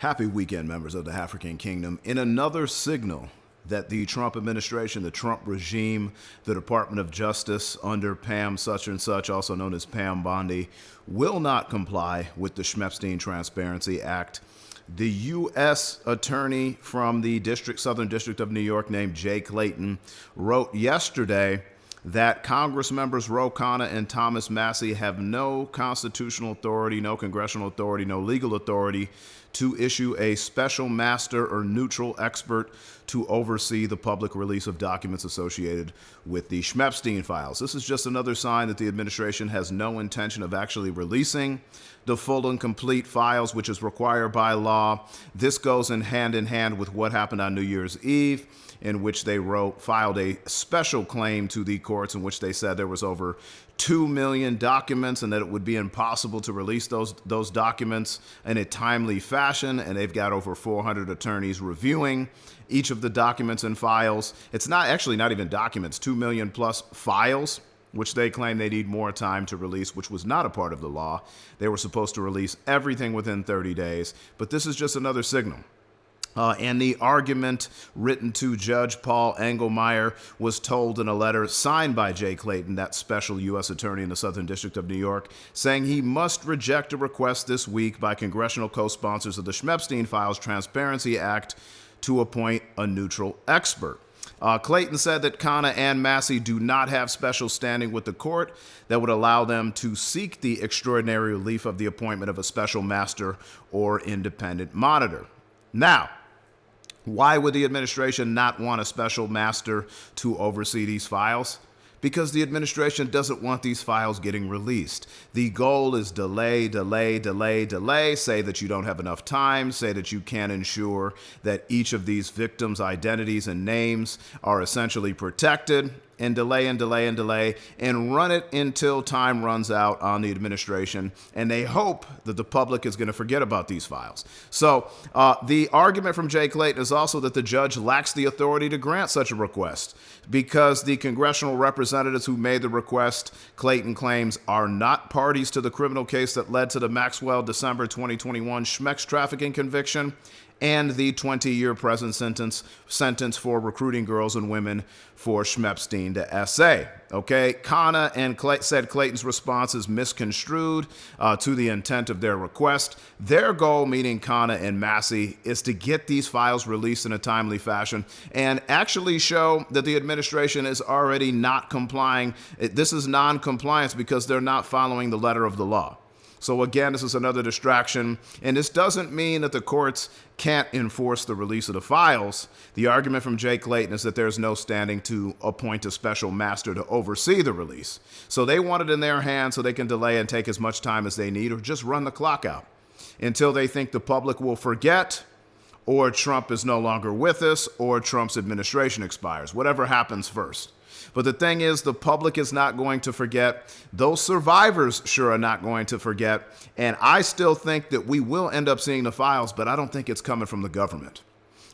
Happy weekend, members of the African Kingdom. In another signal that the Trump administration, the Trump regime, the Department of Justice under Pam such and such, also known as Pam Bondi, will not comply with the Epstein Transparency Act. The U.S. attorney from the Southern District of New York named Jay Clayton wrote yesterday that Congress members Ro Khanna and Thomas Massie have no constitutional authority, no congressional authority, no legal authority to issue a special master or neutral expert to oversee the public release of documents associated with the Epstein files. This is just another sign that the administration has no intention of actually releasing the full and complete files, which is required by law. This goes in hand with what happened on New Year's Eve, in which they filed a special claim to the courts in which they said there was over 2 million documents and that it would be impossible to release those documents in a timely fashion. And they've got over 400 attorneys reviewing each of the documents and files. It's not even documents, 2 million plus files, which they claim they need more time to release, which was not a part of the law. They were supposed to release everything within 30 days. But this is just another signal. And the argument written to Judge Paul Engelmeyer was told in a letter signed by Jay Clayton, that special U.S. attorney in the Southern District of New York, saying he must reject a request this week by congressional co-sponsors of the Epstein Files Transparency Act to appoint a neutral expert. Clayton said that Khanna and Massie do not have special standing with the court that would allow them to seek the extraordinary relief of the appointment of a special master or independent monitor. Now, why would the administration not want a special master to oversee these files? Because the administration doesn't want these files getting released. The goal is delay, say that you don't have enough time, say that you can't ensure that each of these victims' identities and names are essentially protected, and delay, and run it until time runs out on the administration. And they hope that the public is going to forget about these files. So the argument from Jay Clayton is also that the judge lacks the authority to grant such a request because the congressional representatives who made the request, Clayton claims, are not parties to the criminal case that led to the Maxwell December 2021 Schmex trafficking conviction and the 20-year prison sentence for recruiting girls and women for Epstein to SA. Okay, Khanna and said Clayton's response is misconstrued to the intent of their request. Their goal, meaning Khanna and Massie, is to get these files released in a timely fashion and actually show that the administration is already not complying. This is non-compliance because they're not following the letter of the law. So again, this is another distraction, and this doesn't mean that the courts can't enforce the release of the files. The argument from Jay Clayton is that there's no standing to appoint a special master to oversee the release. So they want it in their hands so they can delay and take as much time as they need or just run the clock out until they think the public will forget or Trump is no longer with us or Trump's administration expires, whatever happens first. But the thing is, the public is not going to forget. Those survivors sure are not going to forget. And I still think that we will end up seeing the files, but I don't think it's coming from the government.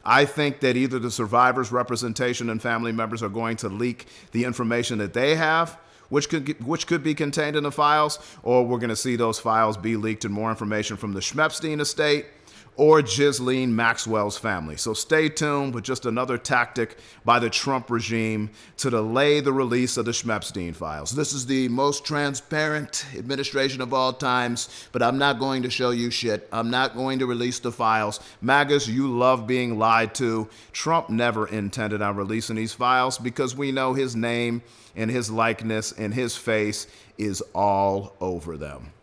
I think that either the survivors' representation and family members are going to leak the information that they have, which could be contained in the files, or we're going to see those files be leaked and more information from the Epstein estate or Ghislaine Maxwell's family. So stay tuned with just another tactic by the Trump regime to delay the release of the Epstein files. This is the most transparent administration of all times, but I'm not going to show you shit. I'm not going to release the files. MAGAs, you love being lied to. Trump never intended on releasing these files because we know his name and his likeness and his face is all over them.